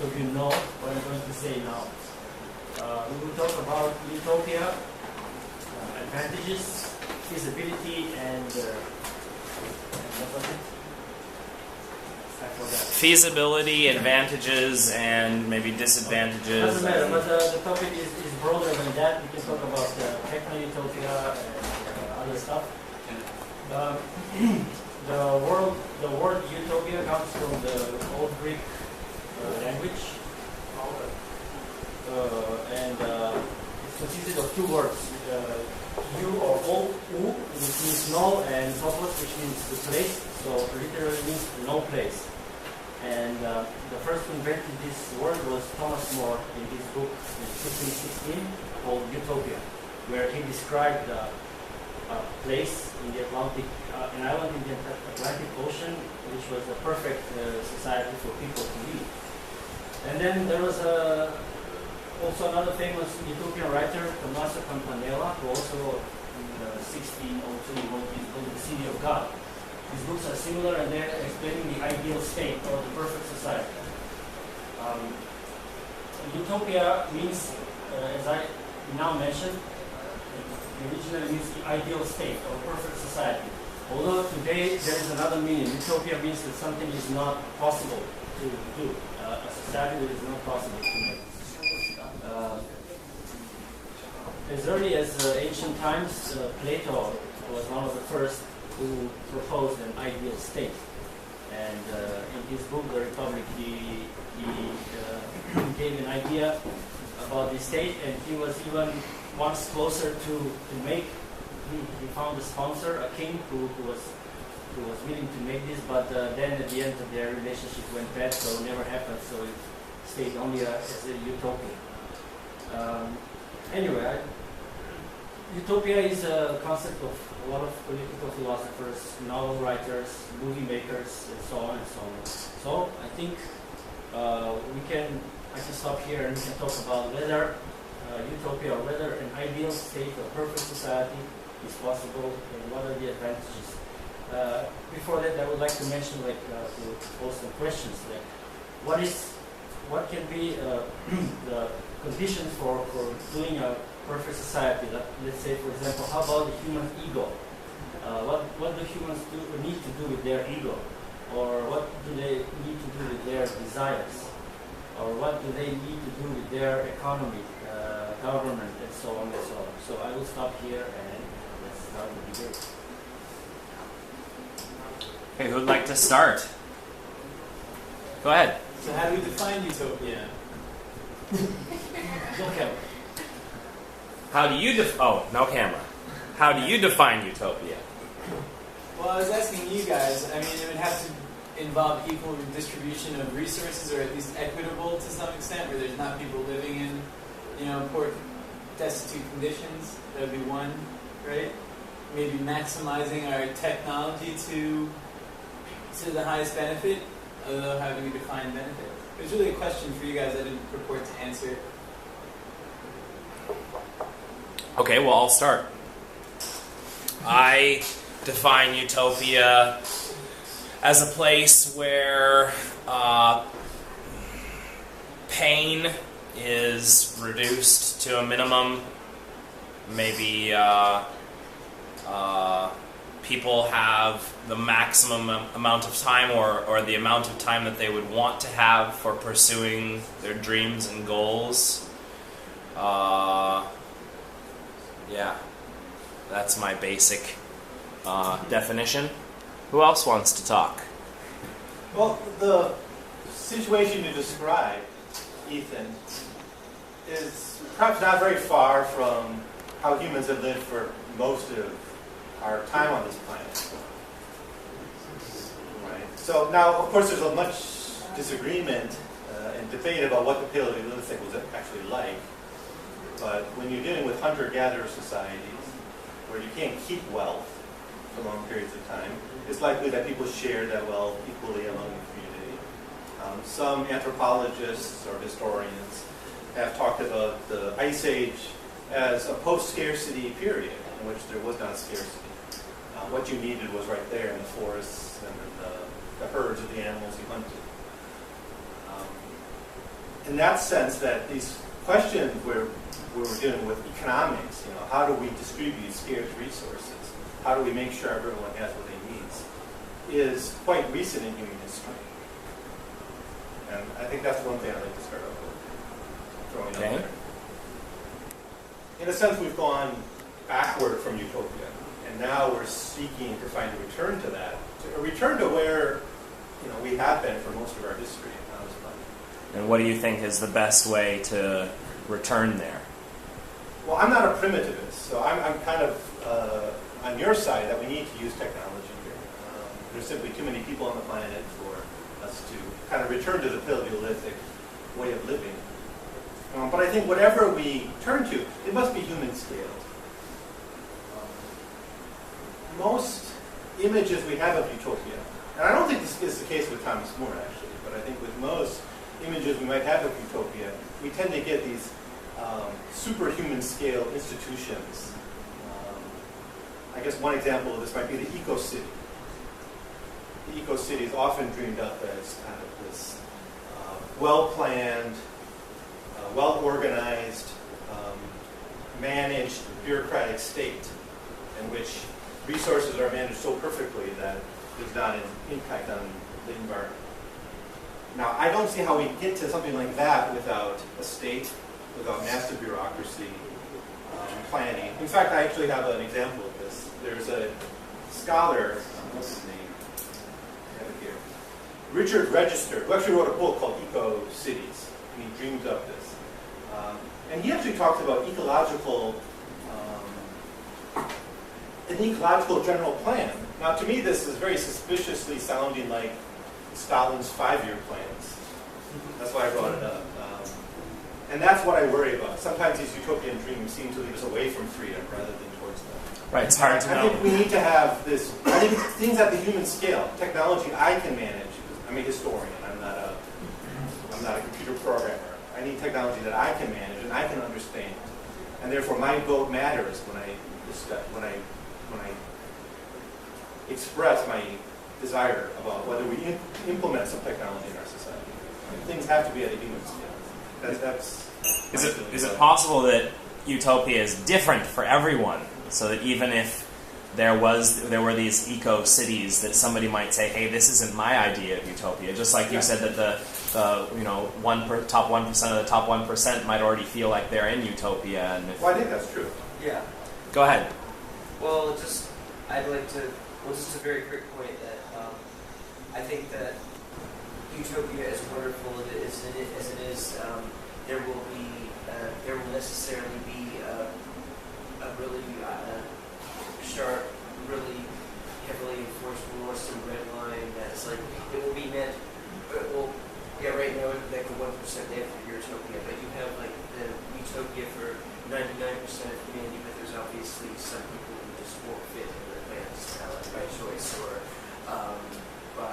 of you know what I'm going to say now. We will talk about Utopia, advantages, feasibility, and what was it? I forgot. Feasibility, advantages, and maybe disadvantages. Doesn't matter, but the topic is broader than that. We can talk about Technotopia and other stuff. The word Utopia comes from the Old Greek language, and it's consisted of two words, U or O, U, which means no, and topos, which means the place, so literally means no place. And the first who invented this word was Thomas More in his book in 1516 called Utopia, where he described a place in the Atlantic, an island in the Atlantic Ocean, which was a perfect society for people to live. And then there was also another famous Utopian writer, Tommaso Campanella, who also in 1602 wrote his book, The City of God. These books are similar, and they're explaining the ideal state or the perfect society. Utopia means, as I now mentioned, it originally means the ideal state or perfect society. Although today there is another meaning. Utopia means that something is not possible to do, a society that is not possible to make. As early as ancient times, Plato was one of the first who proposed an ideal state. And in his book, The Republic, he gave an idea about the state, and he was even once closer to make. He found a sponsor, a king, who was willing to make this, but then at the end of their relationship went bad, so it never happened, so it stayed only as a utopia. Anyway, Utopia is a concept of a lot of political philosophers, novel writers, movie makers, and so on and so on. So I think I can stop here and we can talk about whether Utopia or whether an ideal state or perfect society is possible and what are the advantages. Before that, I would like to mention, to pose some questions, what can be the conditions for doing a perfect society? Let's say, for example, how about the human ego? What do humans need to do with their ego? Or what do they need to do with their desires? Or what do they need to do with their economy, government, and so on and so on? So I will stop here and let's start the debate. Okay, who'd like to start? Go ahead. So how do we define utopia? No camera. How do you no camera. How do you define utopia? Well, I was asking you guys. I mean, it would have to involve equal distribution of resources, or at least equitable to some extent, where there's not people living in, poor, destitute conditions. That would be one, right? Maybe maximizing our technology to the highest benefit, although having a defined benefit. It was really a question for you guys. I didn't purport to answer. Okay, well, I'll start. I define utopia as a place where pain is reduced to a minimum. Maybe people have the maximum amount of time or the amount of time that they would want to have for pursuing their dreams and goals. Yeah, that's my basic definition. Who else wants to talk? Well, the situation you described, Ethan, is perhaps not very far from how humans have lived for most of our time on this planet. Right. So now, of course, there's a much disagreement and debate about what the Paleolithic was actually like. But when you're dealing with hunter-gatherer societies, where you can't keep wealth for long periods of time, it's likely that people share that wealth equally among the community. Some anthropologists or historians have talked about the Ice Age as a post-scarcity period in which there was not scarcity. What you needed was right there in the forests and the herds of the animals you hunted. in that sense that these questions where we're dealing with economics, how do we distribute scarce resources? How do we make sure everyone has what they need? Is quite recent in human history. And I think that's one thing I'd like to start off with, throwing out there. In a sense, we've gone backward from utopia, and now we're seeking to find a return to that, a return to where we have been for most of our history. And what do you think is the best way to return there? Well, I'm not a primitivist, so I'm kind of on your side that we need to use technology here. There's simply too many people on the planet for us to kind of return to the Paleolithic way of living. But I think whatever we turn to, it must be human scaled. Most images we have of utopia, and I don't think this is the case with Thomas More actually, but I think with most images we might have of utopia, we tend to get these superhuman scale institutions. I guess one example of this might be the eco-city. The eco-city is often dreamed up as kind of this well-planned, well-organized, managed bureaucratic state in which resources are managed so perfectly that there's not an impact on the environment. Now, I don't see how we get to something like that without a state, without massive bureaucracy, planning. In fact, I actually have an example of this. There's a scholar, what's his name? I have it here. Richard Register, who actually wrote a book called Eco-Cities, and he dreamed up this. And he actually talks about an ecological general plan. Now, to me, this is very suspiciously sounding like Stalin's 5-year plans. That's why I brought it up. And that's what I worry about. Sometimes these utopian dreams seem to lead us away from freedom rather than towards them. Right, it's hard to know. I think we need to have this, I think things at the human scale, technology I can manage. I'm a historian, I'm not a computer programmer. I need technology that I can manage and I can understand. And therefore my vote matters when I express my desire about whether we implement some technology in our society. Things have to be at a human scale. Is it possible that utopia is different for everyone, so that even if there were these eco-cities, that somebody might say, hey, this isn't my idea of utopia, just like you said that the top 1% of the top 1% might already feel like they're in utopia. And well, I think that's true. Yeah. Go ahead. Well, just a very quick point that I think that utopia, as wonderful as it is, there will necessarily be a really sharp, really heavily enforced rule, some red line that's like it will be meant. Well, yeah, right now like the 1% they have for utopia, but you have like the utopia for 99% of humanity, but there's obviously some people who just won't fit in the plans by choice or by.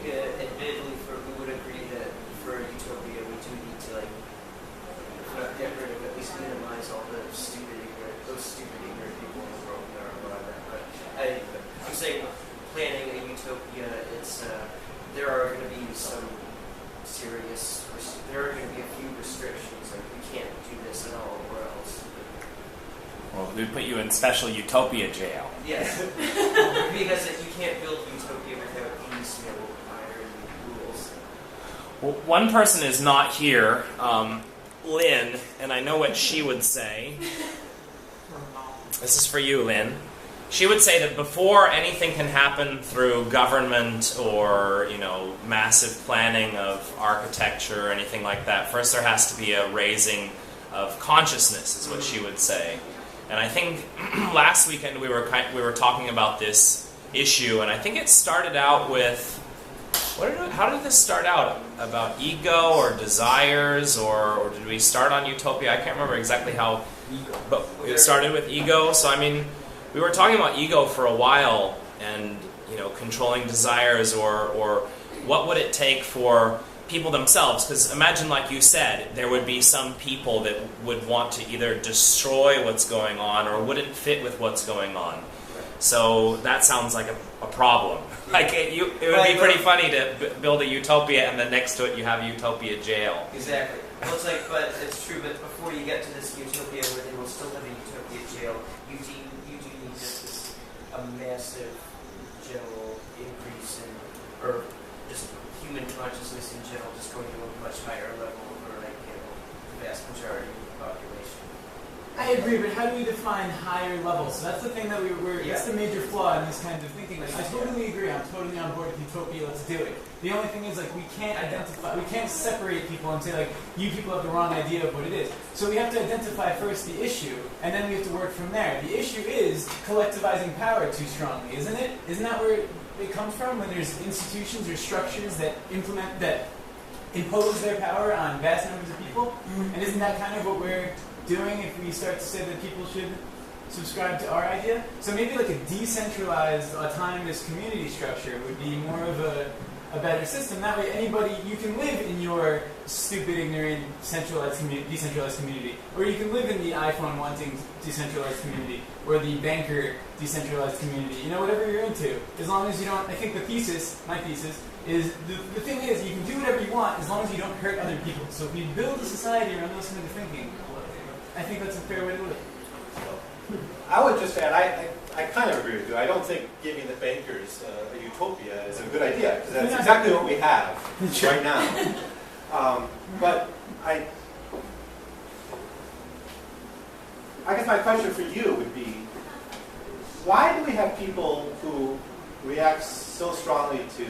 Admittedly, we would agree that for utopia, we do need to if not get rid of, at least minimize all those stupid ignorant people in the world that are around that. But I'm saying, planning a utopia, there are going to be some serious, there are going to be a few restrictions, like we can't do this at all, or else. Well, we'd put you in special utopia jail. Yes, because you can't build utopia without these iron rules. Well, one person is not here, Lynn, and I know what she would say. This is for you, Lynn. She would say that before anything can happen through government or, massive planning of architecture or anything like that, first there has to be a raising of consciousness, is what she would say. And I think last weekend we were talking about this issue, and I think it started out with how did this start out? About ego or desires, or did we start on utopia? I can't remember exactly how, but it started with ego. So I mean, we were talking about ego for a while, and controlling desires, or what would it take for people themselves, because imagine, like you said, there would be some people that would want to either destroy what's going on or wouldn't fit with what's going on. So that sounds like a problem. Like it would be pretty funny to build a Utopia and then next to it you have Utopia jail. Exactly. Well, it's like, but it's true. But before you get to this Utopia, where they will still have a Utopia jail, you do need just a massive general increase in, or just human consciousness in general, just going to a much higher level for like the vast majority of the population. I agree, but how do we define higher level? So that's the thing that that's the major flaw in this kind of thinking. Like, I totally agree, I'm totally on board with Utopia, let's do it. The only thing is, like, we can't separate people and say, like, you people have the wrong idea of what it is. So we have to identify first the issue, and then we have to work from there. The issue is collectivizing power too strongly, isn't it? Isn't that where it comes from, when there's institutions or structures that impose their power on vast numbers of people? And isn't that kind of what we're doing if we start to say that people should subscribe to our idea? So maybe like a decentralized, autonomous community structure would be more of a better system. That way you can live in your stupid, ignorant, decentralized community. Or you can live in the iPhone wanting decentralized community, or the banker decentralized community. You know, whatever you're into. As long as you don't, I think my thesis is, the thing is, you can do whatever you want as long as you don't hurt other people. So if we build a society around those kind of thinking, I think that's a fair way to live. I would just add, I kind of agree with you. I don't think giving the bankers a utopia is a good idea, because that's exactly what we have right now. But I guess my question for you would be, why do we have people who react so strongly to,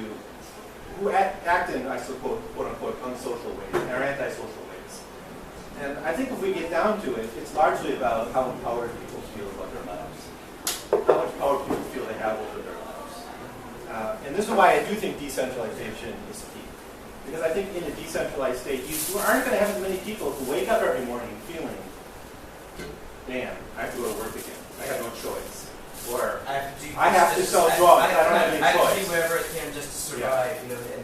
who act in, I suppose, quote unquote, unsocial ways, or antisocial ways? And I think if we get down to it, it's largely about how empowered people feel about their lives, how much power people feel they have over their lives. And this is why I do think decentralization is key. Because I think in a decentralized state, you aren't going to have as many people who wake up every morning feeling, damn, I have to go to work again. I have no choice. Or I have to sell drugs. I don't have any choice. I have to do whatever I can just to survive, you know, and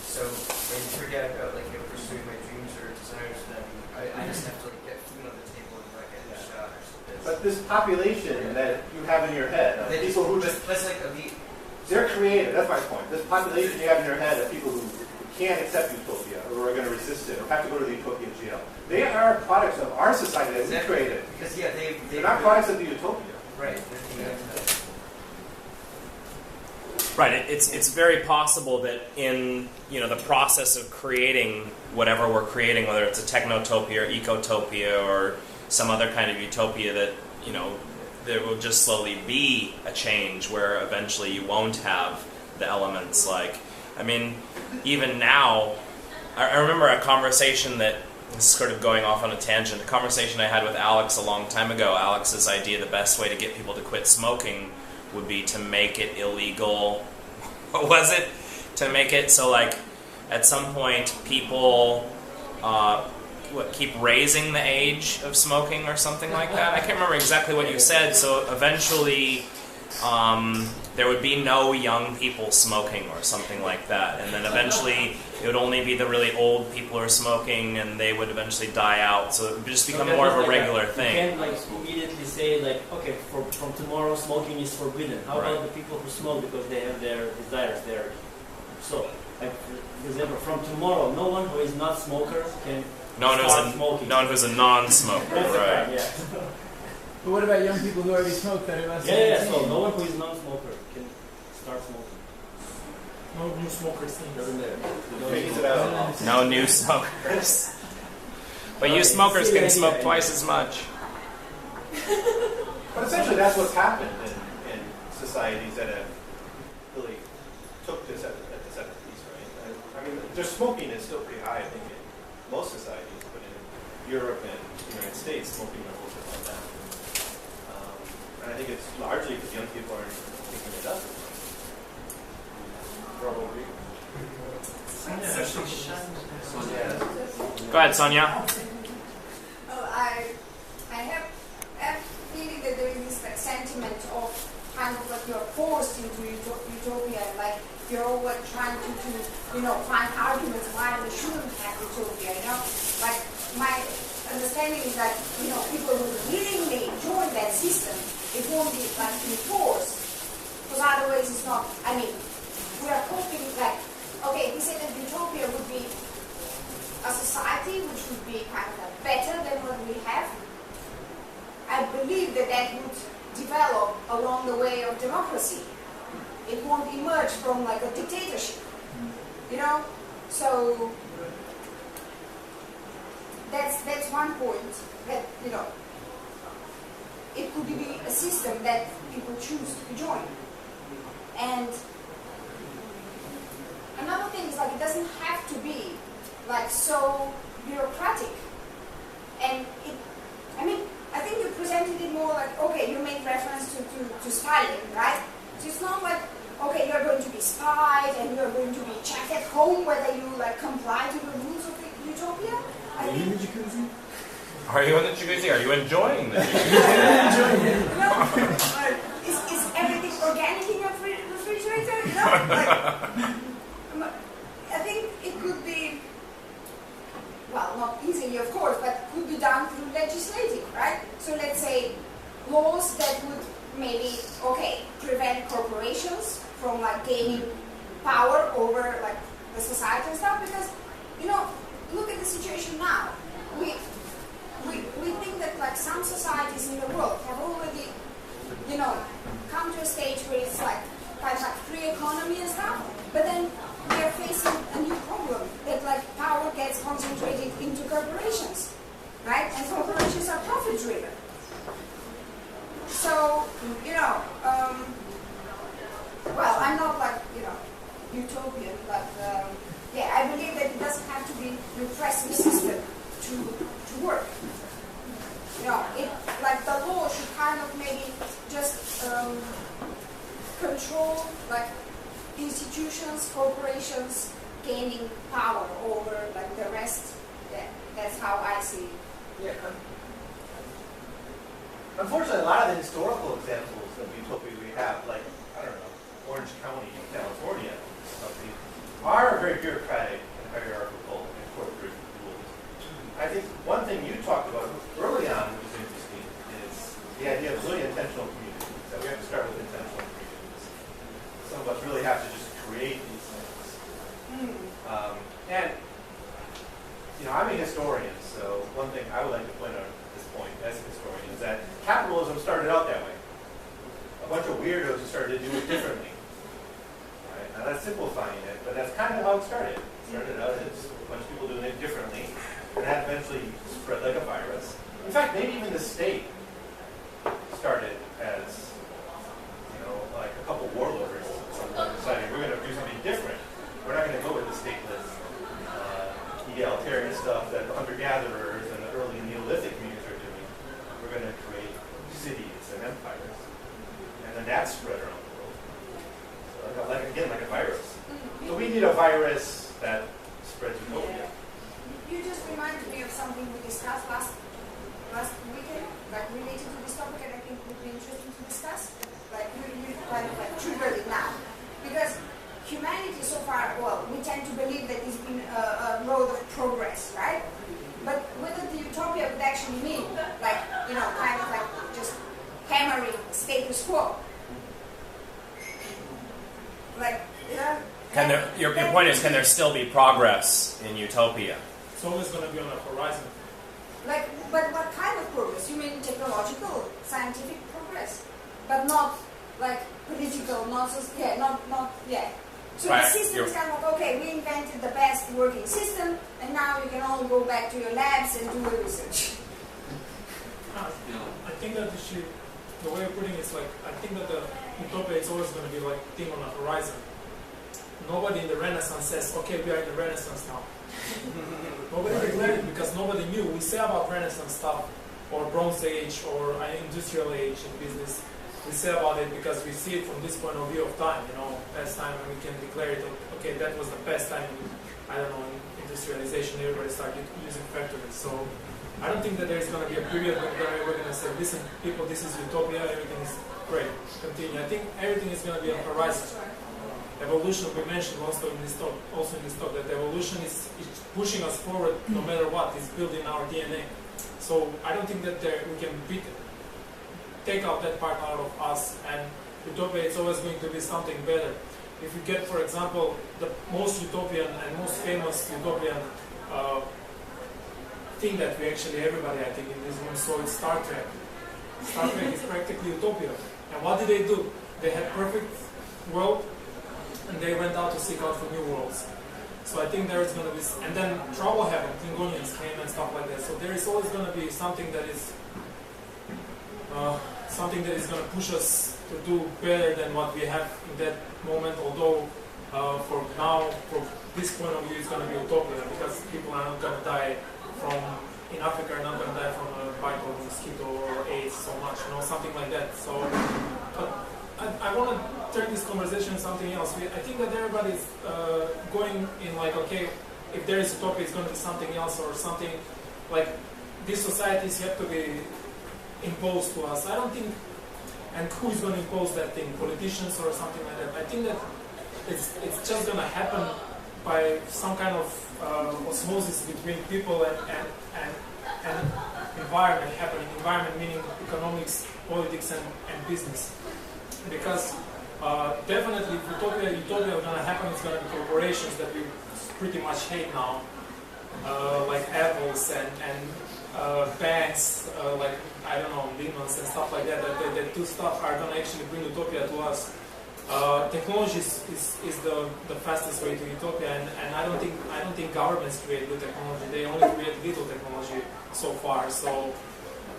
so when you forget about like pursuing my dreams or desires, then I just have to like get food on the table and like get a shot or something. But this population that you have in your head, people who just they're creative. That's my point. This population you have in your head of people who can't accept Utopia or are going to resist it or have to go to the Utopia jail. They are products of our society that we created. Because they're not products of the Utopia. Right. Right. It's very possible that in the process of creating whatever we're creating, whether it's a Technotopia or Ecotopia or some other kind of utopia, that there will just slowly be a change where eventually you won't have the elements like. I mean, even now, I remember a conversation that. This is sort of going off on a tangent. A conversation I had with Alex a long time ago. Alex's idea, the best way to get people to quit smoking would be to make it illegal. What was it? To make it so, like, at some point, people keep raising the age of smoking or something like that. I can't remember exactly what you said. So eventually, there would be no young people smoking or something like that. And then eventually it would only be the really old people who are smoking, and they would eventually die out. So it would just become more of a regular thing. You can't immediately say okay, from tomorrow smoking is forbidden. How about the people who smoke because they have their desires there? So, for example, from tomorrow, no one who is not smoker can start smoking. No one who's a non-smoker, right? Yeah. But what about young people who already smoke that are less than 18? So no one who is non-smoker can start smoking. No new smokers thing doesn't matter. No new smokers. But you smokers can smoke twice as much. But essentially that's what's happened in societies that have really took this at the piece, right? I mean, their smoking is still pretty high, I think, in most societies, but in Europe and the United States, smoking levels have gone down. And I think it's largely because young people aren't picking it up. Probably. Go ahead, Sonia. I have a feeling that there is this sentiment of kind of like you're forced into utopia, like you're always trying to find arguments why we shouldn't have utopia. Like my understanding is that people who willingly join that system It won't be like enforced, because otherwise it's not. I mean, we are hoping like, okay, we say that Utopia would be a society which would be kind of like better than what we have. I believe that that would develop along the way of democracy. It won't emerge from like a dictatorship, you know. So that's one point that, you know, it could be a system that people choose to join. And another thing is like it doesn't have to be like so bureaucratic. And it, I mean, I think you presented it more like, okay, you made reference to spying, right? So it's not like, okay, you're going to be spied and you're going to be checked at home whether you like comply to the rules of the Utopia. Are you in the jacuzzi? Are you in the jacuzzi? Are you enjoying the jacuzzi? You know, is everything organic in your refrigerator? You know, like, I think it could be, well, not easily, of course, but could be done through legislating, right? So let's say laws that would maybe, okay, prevent corporations from like gaining power over like the society and stuff, because, you know, look at the situation now. We think that like some societies in the world have already, you know, come to a stage where it's like kind of like free economy and stuff, but then we are facing a new problem that like power gets concentrated into corporations, right? And corporations are profit driven. So, you know, well, I'm not like, you know, utopian, but yeah, I believe that it doesn't have to be repressive system to work. You know, it, like the law should kind of maybe just control like institutions, corporations gaining power over like the rest. Yeah, that's how I see it. Yeah. Unfortunately, a lot of the historical examples of utopia we have, like, I don't know, Orange County in California, are very bureaucratic and hierarchical and corporate rules. I think one thing you talked about early on, which is interesting, is the idea of really intentional communities, that we have to start with intentional communities. Some of us really have to just create these things. And, you know, I'm a historian, so one thing I would like to point out at this point as a historian is that capitalism started out that way. A bunch of weirdos who started to do it differently. Right? Now that's simplifying it, but that's kind of how it started. It started out as a bunch of people doing it differently, and that eventually spread like a virus. In fact, maybe even the state started as, you know, like a couple warlords deciding we're going to do something different. We're not going to go with the stateless, egalitarian stuff that the hunter-gatherers and the early Neolithic communities are doing. We're going to create cities and empires. And then that spread around the world. So like, again, like a virus. So we need a virus that spreads utopia. You just reminded me of something we discussed last weekend, like related to this topic, and I think would be interesting to discuss. Like you kind of like triggered it now, because humanity so far, well, we tend to believe that it's been a road of progress, right? But whether the utopia would actually mean, like, you know, kind of like just hammering status quo. Like, Can there, your point is, can there still be progress in utopia? It's always going to be on the horizon. like, but what kind of progress? You mean technological, scientific progress, but not like political, not yeah. So Right. the system is kind of like, okay, we invented the best working system, and now you can all go back to your labs and do the research. I think that the way of putting it is like, I think that the utopia is always going to be like a thing on the horizon. Nobody in the Renaissance says, okay, we are in the Renaissance now. Nobody declared it because nobody knew. We say about Renaissance stuff, or Bronze Age, or Industrial Age in business. We say about it because we see it from this point of view of time, you know, past time, and we can declare it, okay, that was the best time in, I don't know, in industrialization, everybody started using factories. So I don't think that there's going to be a period when we're going to say, listen, people, this is utopia, everything is great, continue. I think everything is going to be on the horizon. Evolution, we mentioned also in this talk, that evolution is pushing us forward no matter what. It's built in our DNA. So I don't think that we can beat it. take out that part out of us, and Utopia is always going to be something better. If you get, for example, the most utopian and most famous utopian thing that we actually, everybody I think in this room saw, it's Star Trek. Star Trek is practically Utopia. And what did they do? They had perfect world, and they went out to seek out for new worlds. So I think there is going to be, and then trouble happened, Klingonians came and stuff like that. So there is always going to be something that is going to push us to do better than what we have in that moment. Although for now, from this point of view, it's going to be Utopia, because people are not going to die in Africa are not going to die from a bite of a mosquito or AIDS so much, something like that. So, but I want to turn this conversation to something else. I think that everybody's going in like, okay, if there is Utopia, it's going to be something else, or something like these societies have to be imposed to us. I don't think, and who is going to impose that thing? Politicians or something like that? I think that it's just going to happen by some kind of osmosis between people and environment happening. Environment meaning economics, politics, and business. Because definitely, if Utopia is going to happen, it's going to be corporations that we pretty much hate now, like Apples and banks, like, I don't know, Lehman's and stuff like that. That two stuff are going to actually bring Utopia to us. Technology is the fastest way to Utopia, and I don't think governments create good technology. They only create little technology so far. So,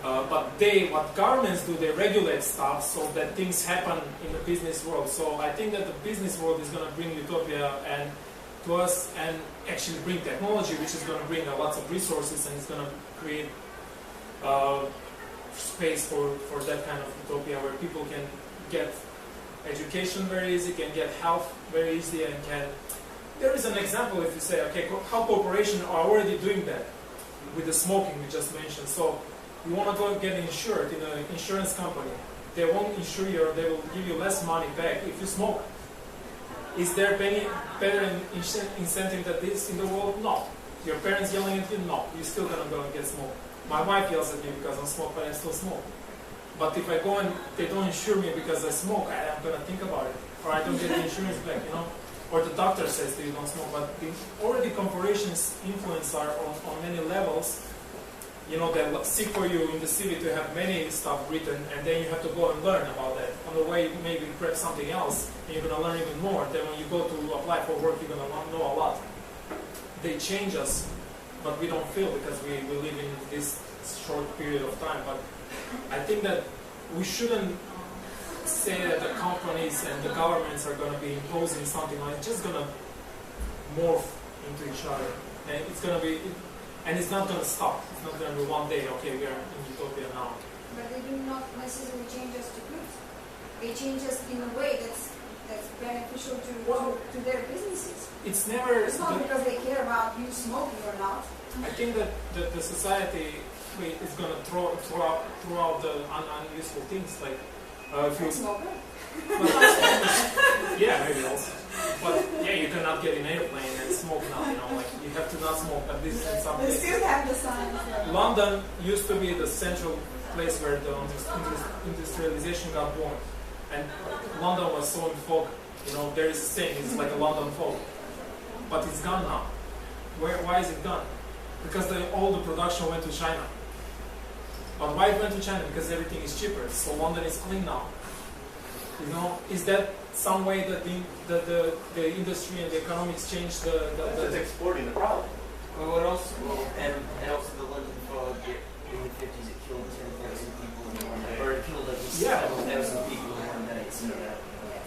but what governments do, they regulate stuff so that things happen in the business world. So I think that the business world is going to bring Utopia and to us, and actually bring technology, which is going to bring lots of resources, and it's going to create space for that kind of Utopia where people can get education very easy, can get health very easy, and can... There is an example if you say, okay, how corporations are already doing that with the smoking we just mentioned. So you want to go get insured in an insurance company. They won't insure you, or they will give you less money back if you smoke. Is there any better incentive than this in the world? No. Your parents yelling at you? No. You're still going to go and get smoked. My wife yells at me because I smoke, but I still smoke. But if I go and they don't insure me because I smoke, I'm going to think about it. Or I don't get the insurance back, Or the doctor says that you don't smoke. But already corporations influence are on many levels. They seek for you in the CV to have many stuff written, and then you have to go and learn about that. On the way, you maybe prep something else, and you're going to learn even more. Then when you go to apply for work, you're going to know a lot. They change us, but we don't feel, because we live in this short period of time. But I think that we shouldn't say that the companies and the governments are going to be imposing something like it's just going to morph into each other, and it's going to be, and it's not going to stop. It's not going to be one day. Okay, we are in Utopia now. But they do not necessarily change us to good. They change us in a way that's beneficial to their businesses. It's never. It's not because they care about you smoking or not. I think that the society is going to throw out the unuseful things like if you smoker. Yeah, maybe also. But yeah, you cannot get in an airplane and smoke now. Like you have to not smoke at least in some They places. still have the signs. London used to be the central place where the industrialization got born, and London was so in fog. There is a saying, it's like a London fog, but it's gone now. Why is it gone? Because all the production went to China. But why it went to China? Because everything is cheaper. So London is clean now. Is that some way that the industry and the economics change the It's exporting the problem. Well, what else? And also the London fog in the 50s, it killed 10,000 people in one day, or it killed like several thousand people in one night. So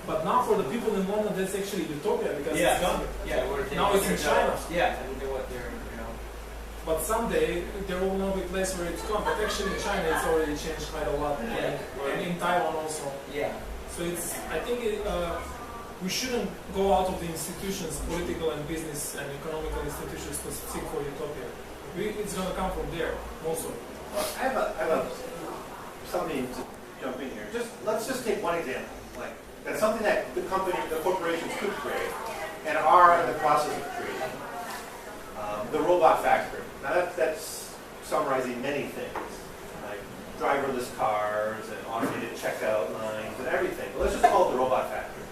But now for the people in London, that's actually Utopia, because it's gone. Yeah, now it's in China. Yeah, and they're But someday there will not be a place where it's gone. But actually in China it's already changed quite a lot, and in Taiwan also. Yeah. So I think we shouldn't go out of the institutions, political and business and economical institutions, to seek for Utopia. It's going to come from there, also. I have something to jump in here. Let's just take one example. That's something that the corporations could create, and are in the process of creating. The robot factory. Now that's summarizing many things. driverless cars and automated checkout lines and everything. But let's just call it the robot factory.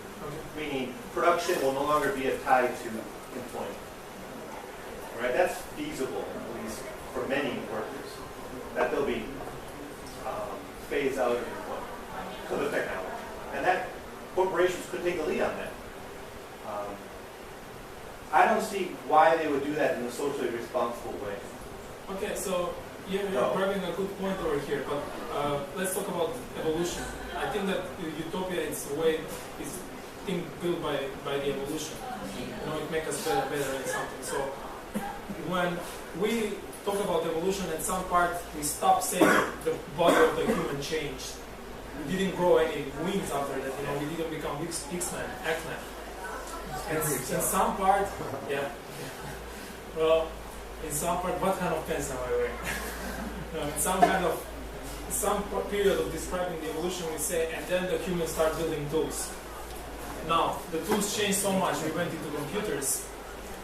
Meaning production will no longer be tied to employment. Right? That's feasible, at least for many workers, that they'll be phased out of employment because of technology. And that corporations could take the lead on that. I don't see why they would do that in a socially responsible way. Okay, so you're grabbing a good point over here, but let's talk about evolution. I think that Utopia is the way is thing built by the evolution. You know, it makes us better in something. So when we talk about evolution, at some part we stop saying the body of the human changed. We didn't grow any wings after that. You know, we didn't become X-Men. And in some part, yeah. Well, in some part, what kind of pants am I wearing? Some period of describing the evolution, we say, and then the humans start building tools. Now, the tools changed so much, we went into computers,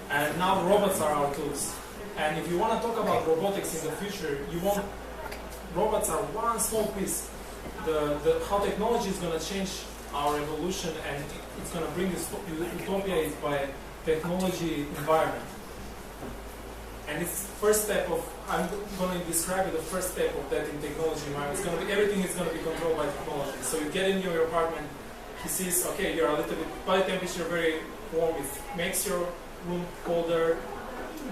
and now robots are our tools. And if you want to talk about robotics in the future, robots are one small piece. How technology is going to change our evolution, and it's going to bring this utopia is by technology environment. And it's first step of, I'm going to describe it, the first step of that in technology environment. It's going to be, everything is going to be controlled by technology. So you get in your apartment, he sees, okay, you're a little bit, body temperature very warm, it makes your room colder,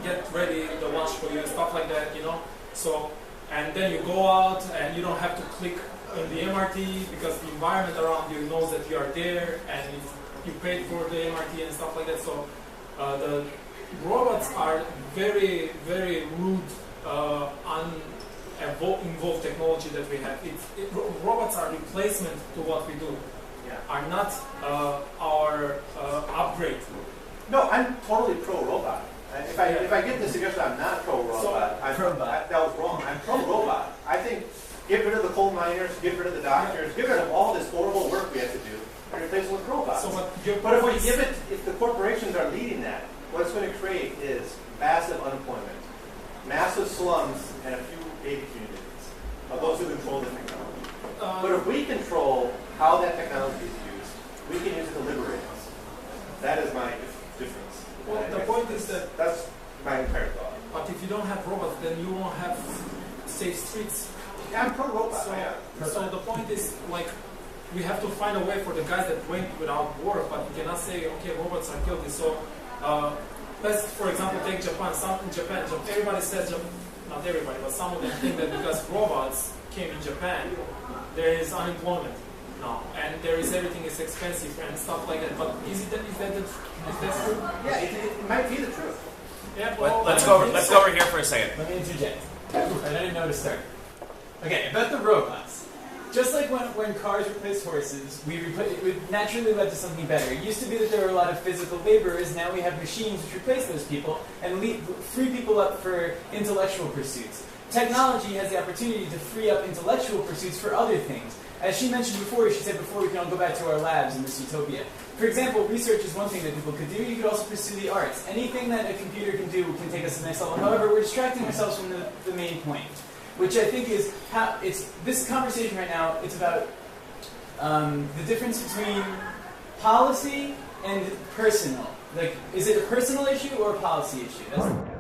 get ready the lunch for you, stuff like that, you know. So, and then you go out and you don't have to click on the MRT because the environment around you knows that you are there and you paid for the MRT and stuff like that. So the robots are very, very rude, involved technology that we have. Robots are replacement to what we do, are not our upgrade. No, I'm totally pro-robot. If I get the suggestion I'm not pro-robot, that was wrong. I'm pro-robot. I think get rid of the coal miners, get rid of the doctors, get rid of all this horrible work we have to do, and replace it with robots. So but if the corporations are leading that, what it's going to create is massive unemployment, massive slums, and a few gated communities of those who control the technology. But if we control how that technology is used, we can use it to liberate us. That is my difference. Well, the point is that that's my entire thought. But if you don't have robots, then you won't have safe streets. Yeah, I'm pro-robot. So the point is, like, we have to find a way for the guys that went without work, but we cannot say, okay, robots are guilty. So let's, for example, take Japan. Everybody says, not everybody, but some of them think that because robots came in Japan, there is unemployment now, and there is everything is expensive and stuff like that. But is that true? Yeah, it might be the truth. Yeah. Well, let's go over here for a second. Let me interject. I didn't know to start. Okay, about the robots. Just like when cars replaced horses, it would naturally led to something better. It used to be that there were a lot of physical laborers. Now we have machines which replace those people and free people up for intellectual pursuits. Technology has the opportunity to free up intellectual pursuits for other things. As she mentioned before, she said before, we can all go back to our labs in this utopia. For example, research is one thing that people could do. You could also pursue the arts. Anything that a computer can do can take us to the next level. However, we're distracting ourselves from the main point, which I think is how this conversation right now. It's about the difference between policy and personal. Like, is it a personal issue or a policy issue? That's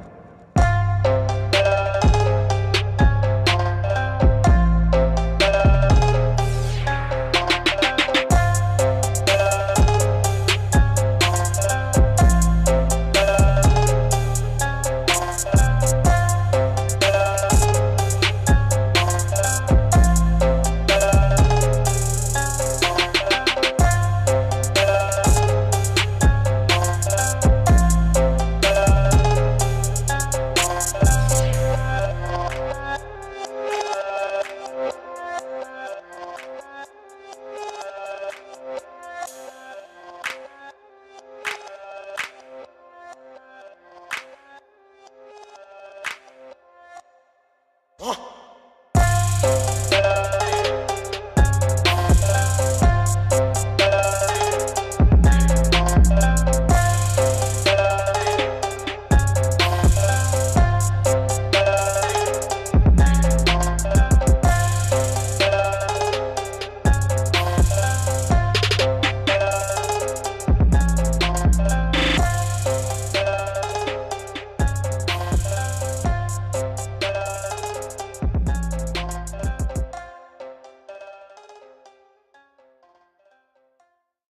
Oh!